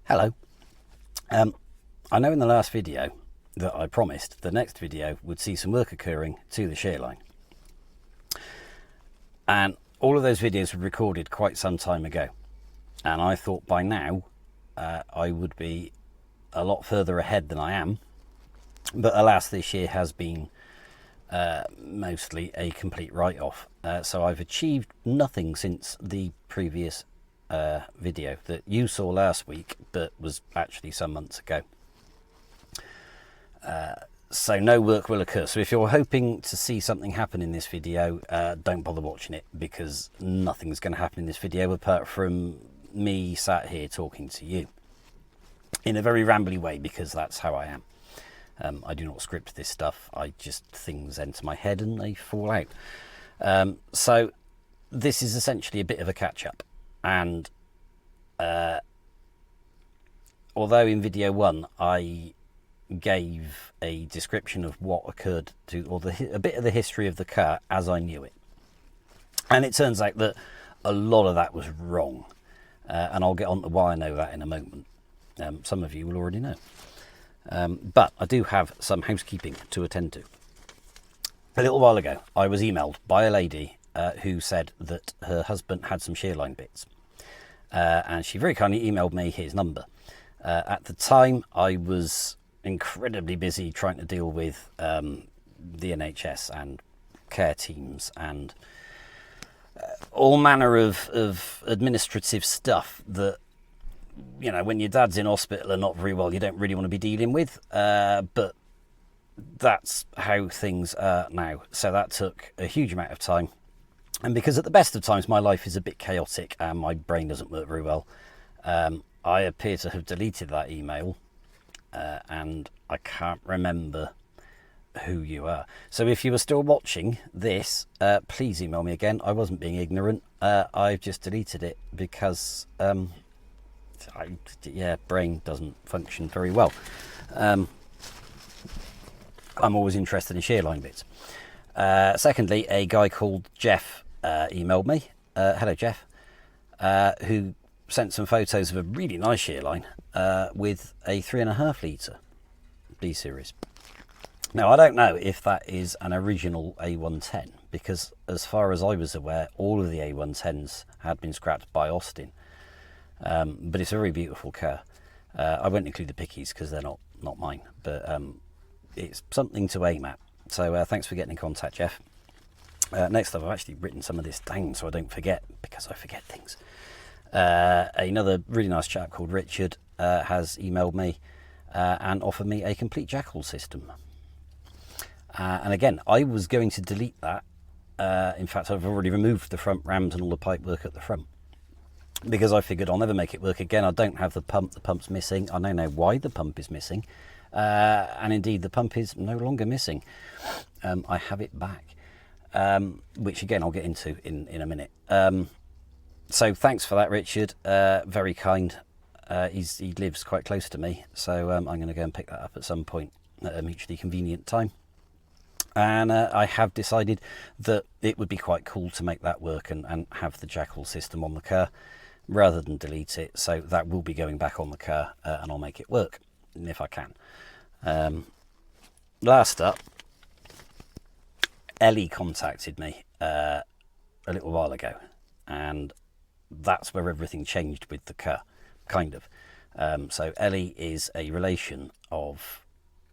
Hello. I know in the last video that I promised the next video would see some work occurring to the Sheerline. And all of those videos were recorded quite some time ago. And I thought by now I would be a lot further ahead than I am. But alas, this year has been mostly a complete write-off. So I've achieved nothing since the previous video that you saw last week, but was actually some months ago. So no work will occur. So if you're hoping to see something happen in this video, don't bother watching it, because nothing's going to happen in this video apart from me sat here talking to you in a very rambly way, because that's how I am. I do not script this stuff. Things enter my head and they fall out. So this is essentially a bit of a catch-up. And although in video 1 I gave a description of what occurred to, or a bit of the history of the car as I knew it, and it turns out that a lot of that was wrong, and I'll get on to why I know that in a moment. Some of you will already know, but I do have some housekeeping to attend to. A little while ago I was emailed by a lady who said that her husband had some Sheerline bits, and she very kindly emailed me his number. At the time I was incredibly busy trying to deal with the NHS and care teams and all manner of administrative stuff that, you know, when your dad's in hospital and not very well, you don't really want to be dealing with, but that's how things are now. So that took a huge amount of time. And because at the best of times my life is a bit chaotic and my brain doesn't work very well, I appear to have deleted that email, and I can't remember who you are. So if you were still watching this, please email me again. I wasn't being ignorant. I've just deleted it because, brain doesn't function very well. I'm always interested in Sheerline bits. Secondly, a guy called Jeff emailed me. Hello, Jeff, who sent some photos of a really nice Sheerline with a 3.5 litre B series. Now, I don't know if that is an original A110, because as far as I was aware, all of the A110s had been scrapped by Austin. But it's a very beautiful car. I won't include the pickies because they're not mine, but it's something to aim at. So thanks for getting in contact, Jeff. Next up, I've actually written some of this down so I don't forget, because I forget things. Another really nice chap called Richard has emailed me and offered me a complete jackal system. And again, I was going to delete that. In fact, I've already removed the front rams and all the pipe work at the front, because I figured I'll never make it work again. I don't have the pump. The pump's missing. I don't know why the pump is missing. And indeed, the pump is no longer missing. I have it back, which again I'll get into in a minute. So thanks for that, Richard. Very kind. He lives quite close to me, so I'm going to go and pick that up at some point at a mutually convenient time. And I have decided that it would be quite cool to make that work and have the jackal system on the car rather than delete it. So that will be going back on the car, and I'll make it work if I can. Last up, Ellie contacted me a little while ago, and that's where everything changed with the car, kind of. So Ellie is a relation of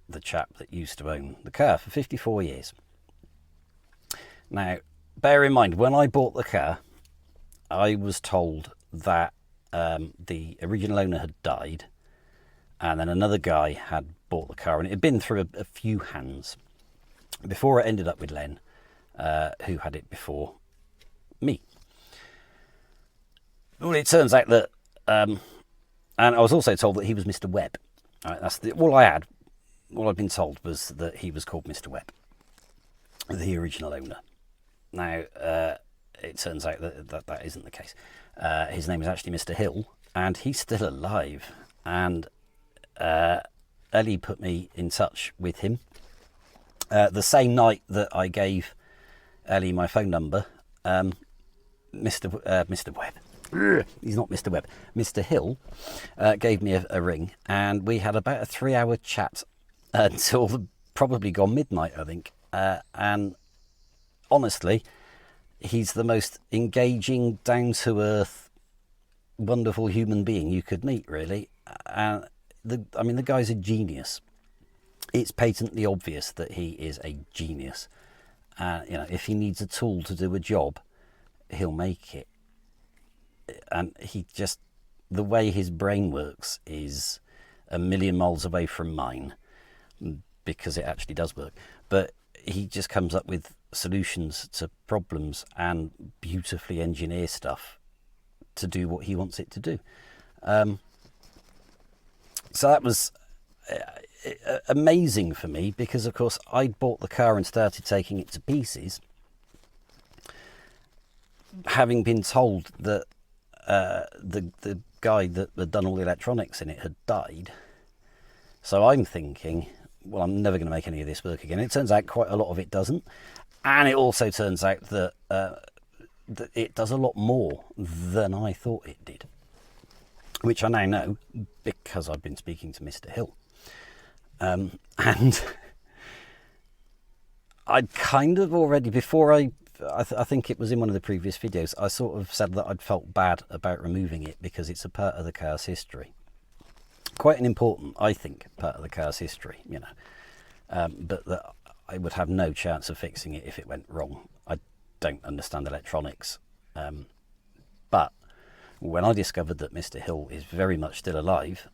the chap that used to own the car for 54 years. Now, bear in mind, when I bought the car, I was told that the original owner had died, and then another guy had bought the car, and it had been through a few hands before it ended up with Len, who had it before me. Well, it turns out that, and I was also told that he was Mr. Webb. Right, that's all I had. All I'd been told was that he was called Mr. Webb, the original owner. Now, it turns out that isn't the case. His name is actually Mr. Hill, and he's still alive. And Ellie put me in touch with him the same night that I gave Ellie my phone number. Mr. Webb He's not Mr. Webb. Mr. Hill gave me a ring, and we had about a 3-hour chat until probably gone midnight, I think. And honestly, he's the most engaging, down-to-earth, wonderful human being you could meet, really. And the guy's a genius. It's patently obvious that he is a genius. If he needs a tool to do a job, he'll make it. And the way his brain works is a million miles away from mine, because it actually does work. But he just comes up with solutions to problems and beautifully engineer stuff to do what he wants it to do. So that was amazing for me, because of course I'd bought the car and started taking it to pieces, having been told that the guy that had done all the electronics in it had died. So I'm thinking, well, I'm never going to make any of this work again. It turns out quite a lot of it doesn't, and it also turns out that it does a lot more than I thought it did, which I now know because I've been speaking to Mr. Hill. And I'd kind of already, before I think it was in one of the previous videos, I sort of said that I'd felt bad about removing it because it's a part of the car's history. Quite an important, I think, part of the car's history, but that I would have no chance of fixing it if it went wrong. I don't understand electronics. But when I discovered that Mr. Hill is very much still alive,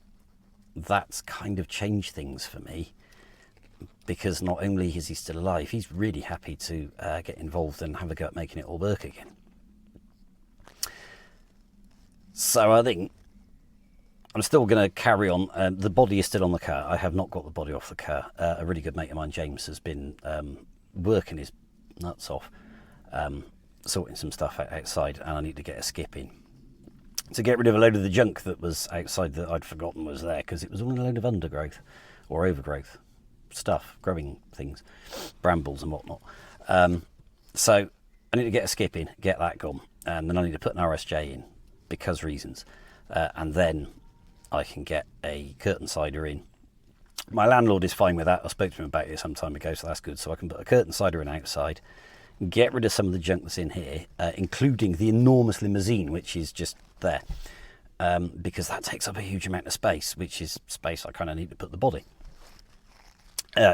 that's kind of changed things for me. Because not only is he still alive, he's really happy to get involved and have a go at making it all work again. So I think I'm still going to carry on. The body is still on the car. I have not got the body off the car. A really good mate of mine, James, has been working his nuts off, sorting some stuff outside, and I need to get a skip in to get rid of a load of the junk that was outside that I'd forgotten was there, because it was all a load of undergrowth or overgrowth stuff, growing things, brambles and whatnot. So I need to get a skip in, get that gone, and then I need to put an RSJ in because reasons, and then I can get a curtain sider in. My landlord is fine with that. I spoke to him about it some time ago, so that's good. So I can put a curtain sider in outside, get rid of some of the junk that's in here, including the enormous limousine, which is just there, because that takes up a huge amount of space, which is space I kind of need to put the body.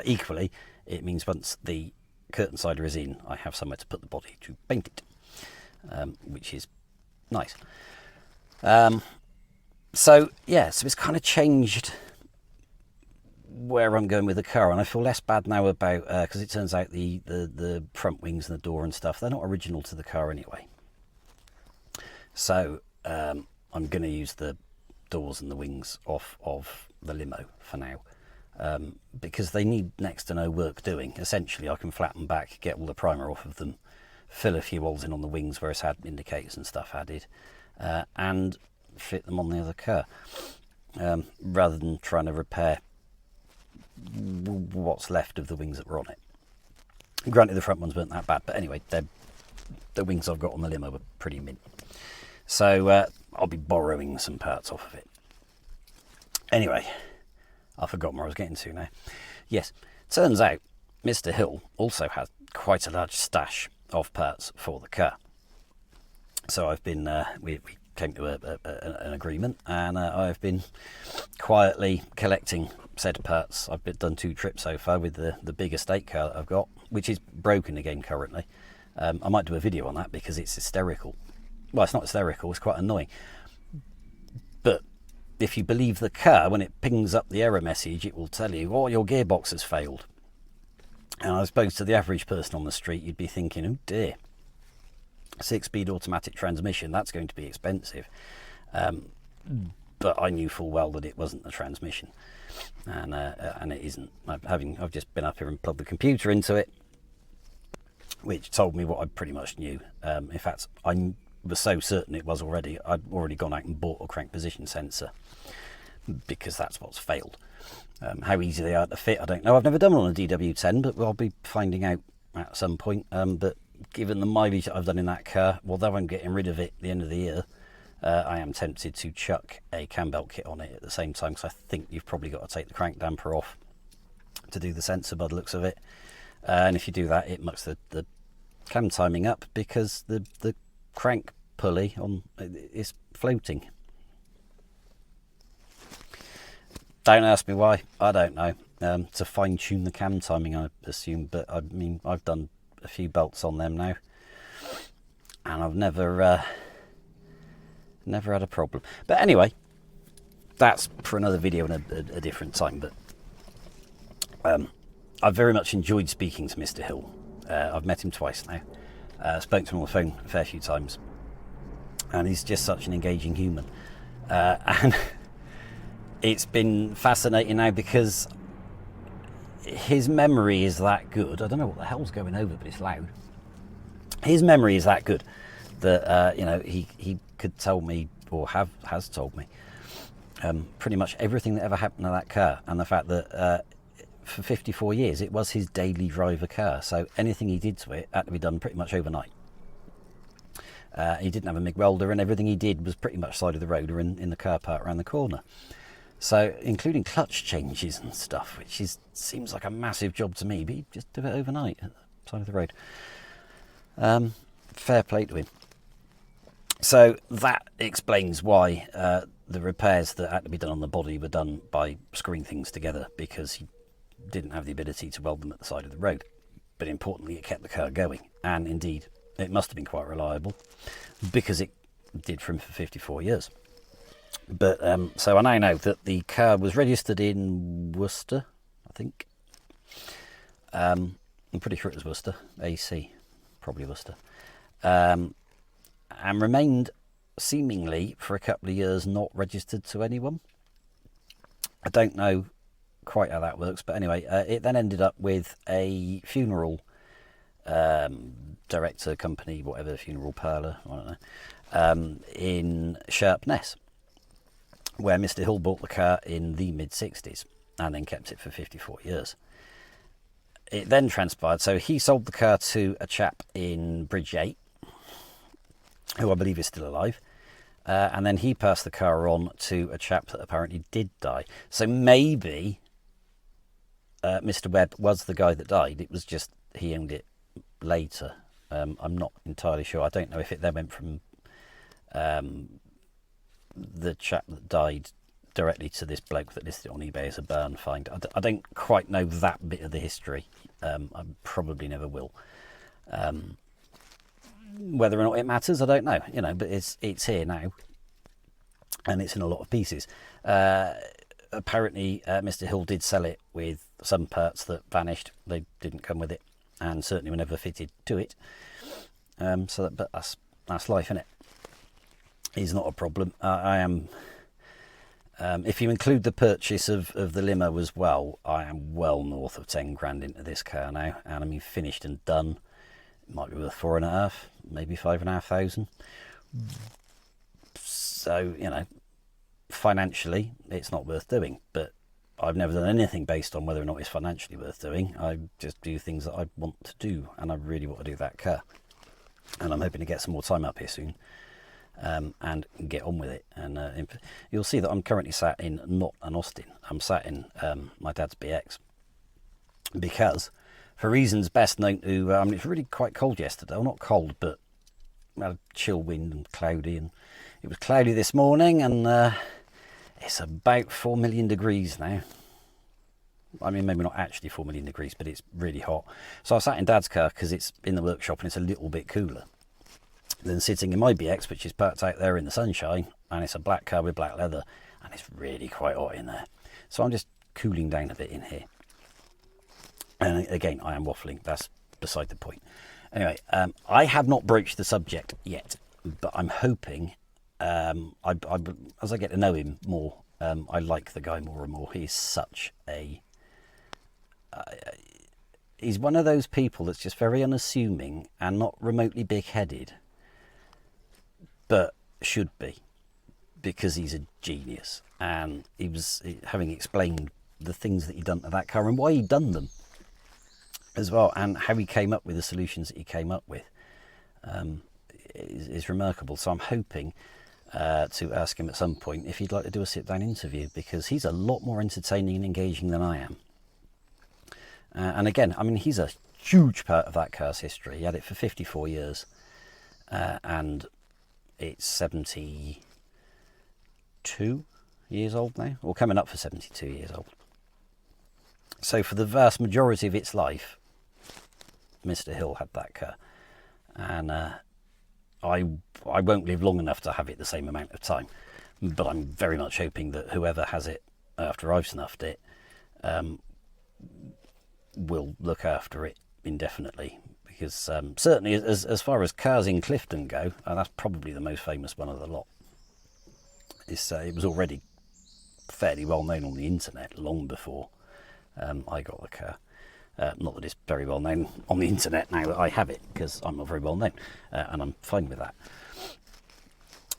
Equally, it means once the curtain sider is in, I have somewhere to put the body to paint it, which is nice. So it's kind of changed where I'm going with the car, and I feel less bad now about, because it turns out the front wings and the door and stuff, they're not original to the car anyway. So I'm going to use the doors and the wings off of the limo for now. Because they need next to no work doing. Essentially, I can flatten back, get all the primer off of them, fill a few holes in on the wings where it's had indicators and stuff added, and fit them on the other car, rather than trying to repair what's left of the wings that were on it. Granted, the front ones weren't that bad, but anyway, the wings I've got on the limo were pretty mint. So I'll be borrowing some parts off of it. Anyway, I've forgotten where I was getting to now. Yes, turns out Mr. Hill also has quite a large stash of parts for the car. So I've been, we came to an agreement, and I've been quietly collecting said parts. I've done 2 trips so far with the big estate car that I've got, which is broken again currently. I might do a video on that because it's hysterical. Well, it's not hysterical, it's quite annoying. But if you believe the car, when it pings up the error message, it will tell you, oh, your gearbox has failed. And I suppose to the average person on the street, you'd be thinking, oh dear, 6-speed automatic transmission, that's going to be expensive. But I knew full well that it wasn't the transmission, and it isn't. I've just been up here and plugged the computer into it, which told me what I pretty much knew. In fact, I was so certain it was already, I'd already gone out and bought a crank position sensor, because that's what's failed. How easy they are to fit, I don't know. I've never done one on a DW10, but I'll be finding out at some point. But given the mileage that I've done in that car, although I'm getting rid of it at the end of the year, I am tempted to chuck a cam belt kit on it at the same time, because I think you've probably got to take the crank damper off to do the sensor by the looks of it. And if you do that, it mucks the cam timing up, because the crank pulley is floating. Don't ask me why, I don't know. To fine tune the cam timing, I assume, but I mean, I've done a few belts on them now, and I've never had a problem. But anyway, that's for another video and a different time. But I've very much enjoyed speaking to Mr. Hill. I've met him twice now. Spoke to him on the phone a fair few times, and he's just such an engaging human. And it's been fascinating now, because his memory is that good. I don't know what the hell's going over, but it's loud. His memory is that good that he could tell me, or has told me, pretty much everything that ever happened to that car, and the fact that for 54 years it was his daily driver car. So anything he did to it had to be done pretty much overnight. He didn't have a MIG welder, and everything he did was pretty much side of the road or in the car park around the corner. So, including clutch changes and stuff, which seems like a massive job to me, but he just do it overnight at the side of the road. Fair play to him. So that explains why the repairs that had to be done on the body were done by screwing things together, because he didn't have the ability to weld them at the side of the road. But importantly, it kept the car going, and indeed, it must have been quite reliable, because it did for him for 54 years. But so I now know that the car was registered in Worcester, I think. I'm pretty sure it was Worcester, AC, probably Worcester, and remained seemingly for a couple of years not registered to anyone. I don't know quite how that works, but anyway, it then ended up with a funeral director company, whatever, funeral parlour, I don't know, in Sharpness, where Mr. Hill bought the car in the mid-60s and then kept it for 54 years. It then transpired, so he sold the car to a chap in Bridge 8, who I believe is still alive, and then he passed the car on to a chap that apparently did die. So maybe Mr. Webb was the guy that died, it was just he owned it later. I'm not entirely sure. I don't know if it then went from the chap that died directly to this bloke that listed it on eBay as a burn find. I don't quite know that bit of the history. I probably never will. Whether or not it matters, I don't know. But it's here now, and it's in a lot of pieces. Apparently, Mr. Hill did sell it with some parts that vanished. They didn't come with it, and certainly were never fitted to it. But that's life, isn't it? Is not a problem. I am, if you include the purchase of the limo as well, I am well north of 10 grand into this car now, and I mean finished and done, it might be worth 4.5, maybe 5,500. So financially it's not worth doing, but I've never done anything based on whether or not it's financially worth doing. I just do things that I want to do, and I really want to do that car, and I'm hoping to get some more time up here soon. And get on with it. And you'll see that I'm currently sat in not an Austin. I'm sat in my dad's BX, because for reasons best known to, it's really quite cold yesterday. Well, not cold, but we had a chill wind and cloudy, and it was cloudy this morning, and it's about 4 million degrees now. I mean, maybe not actually 4 million degrees, but it's really hot. So I sat in Dad's car because it's in the workshop and it's a little bit cooler than sitting in my BX, which is parked out there in the sunshine, and it's a black car with black leather, and it's really quite hot in there. So I'm just cooling down a bit in here. And again, I am waffling, that's beside the point. Anyway, I have not broached the subject yet, but I'm hoping, as I get to know him more, I like the guy more and more. He's such a... he's one of those people that's just very unassuming and not remotely big-headed, but should be, because he's a genius. And he was, having explained the things that he'd done to that car and why he'd done them as well, and how he came up with the solutions that he came up with, is remarkable. So I'm hoping to ask him at some point if he'd like to do a sit-down interview, because he's a lot more entertaining and engaging than I am. And again, I mean, he's a huge part of that car's history. He had it for 54 years, and it's 72 years old now, or coming up for 72 years old. So for the vast majority of its life, Mr. Hill had that car, and I won't live long enough to have it the same amount of time, but I'm very much hoping that whoever has it after I've snuffed it will look after it indefinitely, because certainly as far as cars in Clifton go, and that's probably the most famous one of the lot, it was already fairly well known on the internet long before I got the car. Not that it's very well known on the internet now that I have it, because I'm not very well known, and I'm fine with that.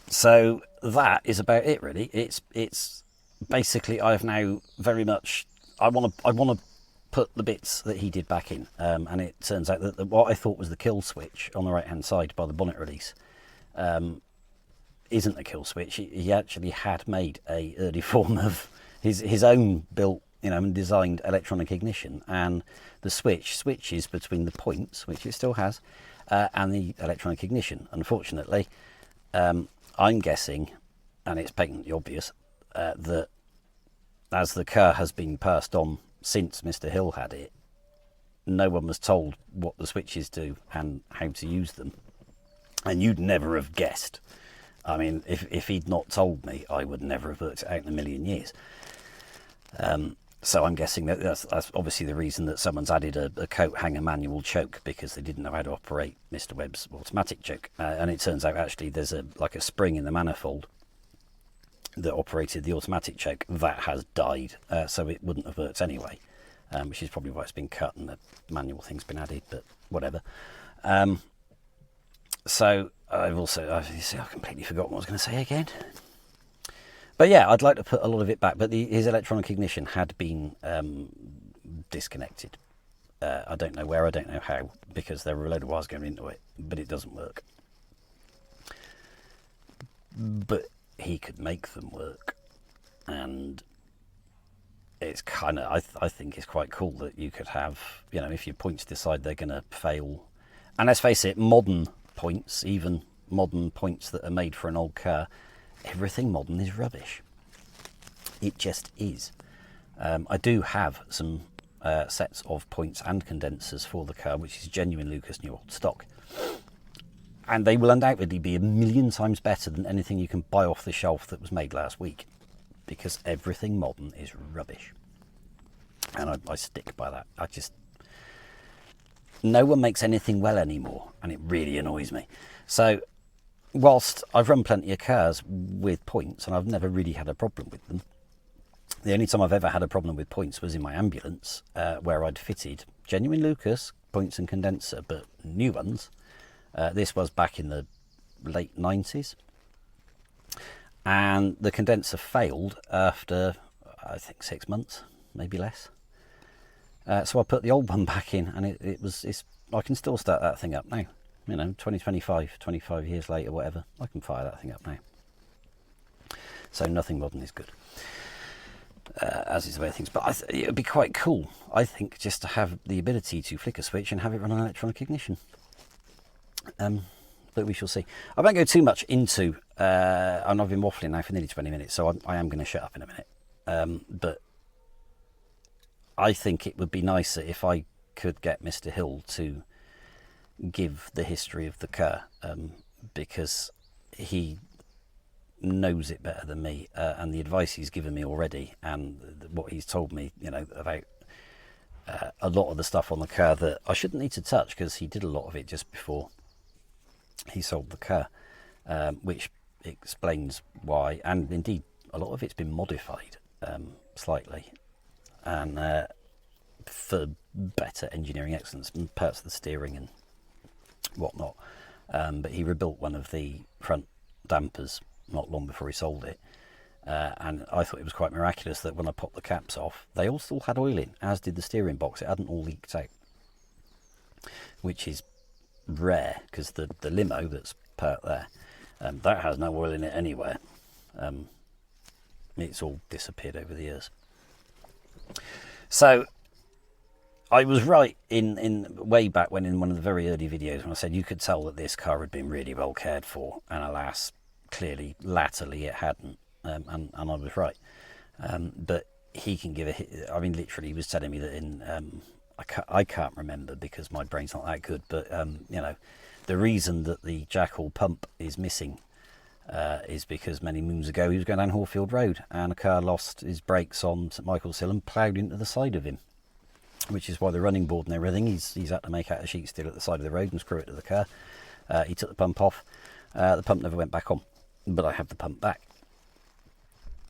So that is about it, really. It's basically, I've now very much, I want to put the bits that he did back in, and it turns out that what I thought was the kill switch on the right hand side by the bonnet release isn't a kill switch. He actually had made a early form of his own built, and designed electronic ignition, and the switch switches between the points, which it still has, and the electronic ignition. Unfortunately, I'm guessing, and it's patently obvious, that as the car has been passed on since Mr. Hill had it, no one was told what the switches do and how to use them, and you'd never have guessed. I mean, if he'd not told me, I would never have worked it out in a million years. So I'm guessing that that's obviously the reason that someone's added a coat hanger manual choke, because they didn't know how to operate Mr. Webb's automatic choke. And it turns out actually there's a spring in the manifold that operated the automatic choke that has died, so it wouldn't have worked anyway, which is probably why it's been cut and the manual thing's been added, but whatever. So I completely forgot what I was going to say again. But yeah, I'd like to put a lot of it back, but his electronic ignition had been disconnected. I don't know where, I don't know how, because there were a load of wires going into it, but it doesn't work. But he could make them work, and it's kind of, I think it's quite cool that you could have, if your points decide they're going to fail, and let's face it, modern points, even modern points that are made for an old car, everything modern is rubbish. It just is. I do have some sets of points and condensers for the car, which is genuine Lucas New Old stock. And they will undoubtedly be a million times better than anything you can buy off the shelf that was made last week, because everything modern is rubbish. And I stick by that. No one makes anything well anymore, and it really annoys me. So whilst I've run plenty of cars with points and I've never really had a problem with them, the only time I've ever had a problem with points was in my ambulance, where I'd fitted genuine Lucas points and condenser, but new ones. This was back in the late 90s. And the condenser failed after, I think, 6 months, maybe less. So I put the old one back in, and I can still start that thing up now. 25 years later, whatever, I can fire that thing up now. So nothing modern is good, as is the way of things. But it would be quite cool, I think, just to have the ability to flick a switch and have it run on electronic ignition. But we shall see. I won't go too much into, and I've been waffling now for nearly 20 minutes, so I am going to shut up in a minute. But I think it would be nicer if I could get Mr. Hill to give the history of the car, because he knows it better than me, and the advice he's given me already, and what he's told me, about a lot of the stuff on the car that I shouldn't need to touch, because he did a lot of it just before he sold the car, which explains why, and indeed a lot of it's been modified slightly, and for better engineering excellence, parts of the steering and whatnot. But he rebuilt one of the front dampers not long before he sold it, and I thought it was quite miraculous that when I popped the caps off, they all still had oil in, as did the steering box. It hadn't all leaked out, which is rare, because the limo that's parked there That has no oil in it anywhere. It's all disappeared over the years. So I was right in way back when, in one of the very early videos, when I said you could tell that this car had been really well cared for, and alas, clearly, latterly it hadn't, and I was right. But he can give a, I mean, literally, he was telling me that in, I can't remember because my brain's not that good, but you know, the reason that the Jackal pump is missing is because many moons ago he was going down Horfield Road and a car lost his brakes on St Michael's Hill and ploughed into the side of him, which is why the running board and everything, he's had to make out of sheet steel at the side of the road and screw it to the car. He took the pump off. The pump never went back on, but I have the pump back.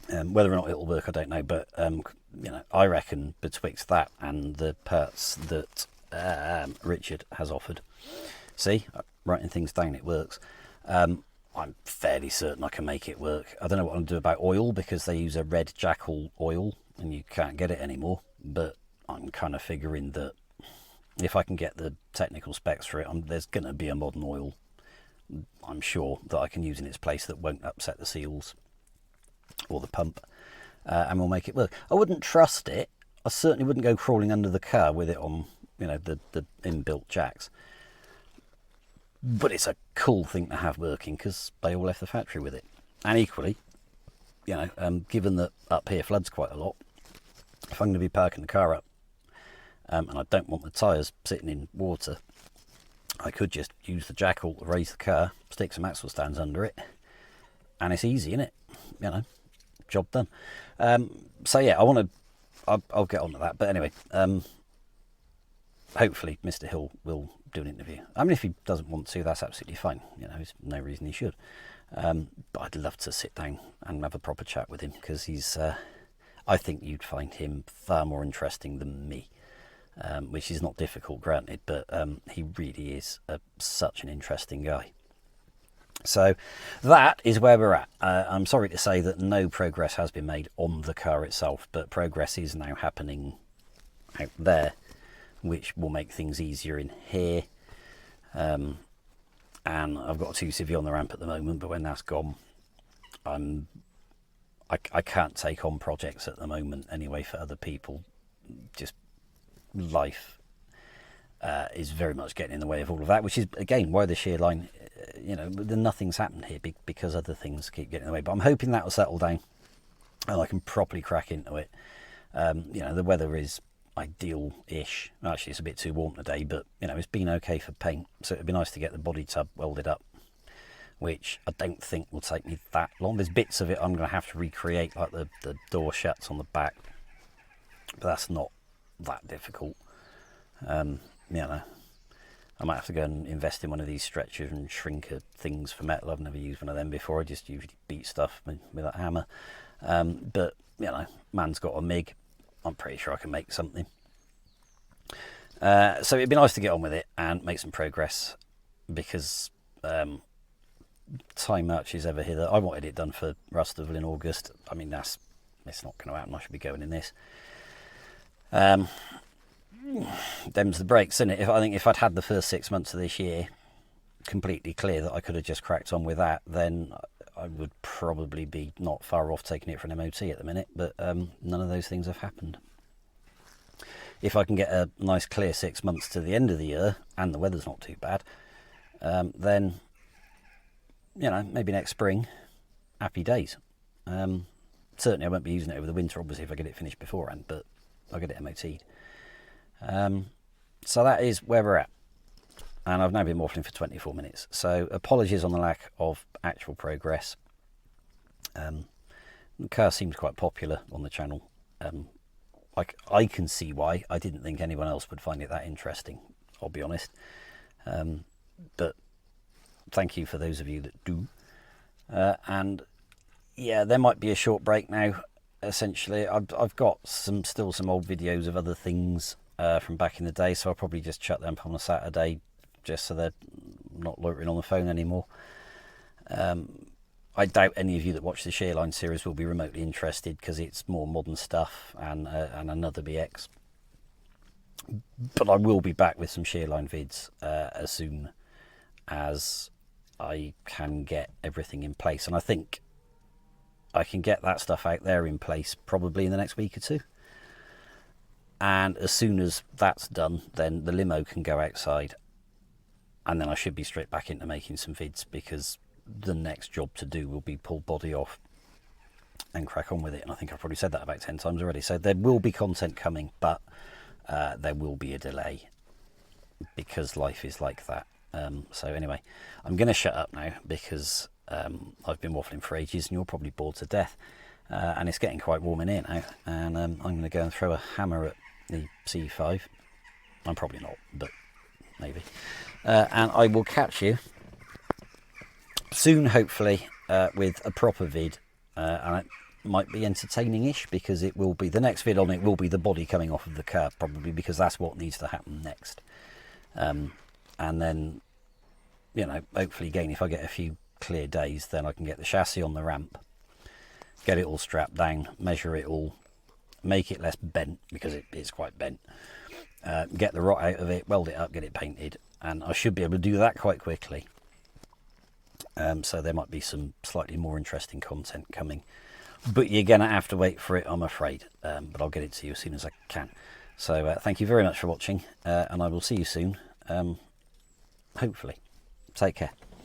Whether or not it'll work, I don't know, but you know, I reckon betwixt that and the parts that Richard has offered, see, writing things down, it works. I'm fairly certain I can make it work. I don't know what I'm going to do about oil, because they use a red Jackal oil and you can't get it anymore, but I'm kind of figuring that if I can get the technical specs for it, there's going to be a modern oil, I'm sure, that I can use in its place that won't upset the seals or the pump, and we'll make it work. I wouldn't trust it. I certainly wouldn't go crawling under the car with it on, you know, the inbuilt jacks. But it's a cool thing to have working, because they all left the factory with it. And equally, you know, given that up here floods quite a lot, if I'm going to be parking the car up, and I don't want the tyres sitting in water, I could just use the Jackal to raise the car, stick some axle stands under it, and it's easy, innit? You know, job done. So yeah, I'll get on to that. But anyway, hopefully Mr. Hill will do an interview. I mean, if he doesn't want to, that's absolutely fine. You know, there's no reason he should. But I'd love to sit down and have a proper chat with him, because he's, I think you'd find him far more interesting than me, which is not difficult, granted, but he really is such an interesting guy. So that is where we're at. I'm sorry to say that no progress has been made on the car itself, but progress is now happening out there, which will make things easier in here. And I've got a 2CV on the ramp at the moment, but when that's gone, I can't take on projects at the moment anyway for other people. Just life is very much getting in the way of all of that, which is again why the Sheerline, you know, nothing's happened here because other things keep getting in the way. But I'm hoping that will settle down and I can properly crack into it. You know, the weather is ideal-ish. Actually, it's a bit too warm today, but you know, it's been okay for paint, so it'd be nice to get the body tub welded up, which I don't think will take me that long. There's bits of it I'm going to have to recreate, like the door shuts on the back, but that's not that difficult. You know, I might have to go and invest in one of these stretchers and shrinker things for metal. I've never used one of them before. I just usually beat stuff with a hammer. But you know, man's got a MIG. I'm pretty sure I can make something. So it'd be nice to get on with it and make some progress, because time marches ever hither. I wanted it done for Rustival in August. I mean, it's not going to happen. I should be going in this. Them's the breaks, isn't it? I think if I'd had the first 6 months of this year completely clear that I could have just cracked on with that, then I would probably be not far off taking it for an MOT at the minute, but none of those things have happened. If I can get a nice clear 6 months to the end of the year and the weather's not too bad, then, you know, maybe next spring, happy days. Certainly I won't be using it over the winter, obviously, if I get it finished beforehand, but I'll get it MOT'd. So that is where we're at. And I've now been waffling for 24 minutes. So apologies on the lack of actual progress. The car seems quite popular on the channel. I can see why. I didn't think anyone else would find it that interesting, I'll be honest. But thank you for those of you that do. And yeah, there might be a short break now. Essentially, I've got still some old videos of other things from back in the day, so I'll probably just chuck them up on a Saturday, just so they're not loitering on the phone anymore. I doubt any of you that watch the Sheerline series will be remotely interested, because it's more modern stuff and another BX. But I will be back with some Sheerline vids as soon as I can get everything in place. And I think I can get that stuff out there in place probably in the next week or two. And as soon as that's done, then the limo can go outside, and then I should be straight back into making some vids, because the next job to do will be pull body off and crack on with it. And I think I've probably said that about 10 times already. So there will be content coming, but there will be a delay, because life is like that. So anyway, I'm going to shut up now, because I've been waffling for ages and you're probably bored to death. And it's getting quite warm in here now, and I'm going to go and throw a hammer at the C5. I'm probably not, but maybe. And I will catch you soon, hopefully, with a proper vid, and it might be entertaining-ish, because it will be, the next vid on it will be the body coming off of the car, probably, because that's what needs to happen next. And then, you know, hopefully again, if I get a few clear days, then I can get the chassis on the ramp, get it all strapped down, measure it all, make it less bent, because it's quite bent, get the rot out of it, weld it up, get it painted, and I should be able to do that quite quickly. So there might be some slightly more interesting content coming, but you're going to have to wait for it, I'm afraid, but I'll get it to you as soon as I can. So thank you very much for watching, and I will see you soon, hopefully. Take care.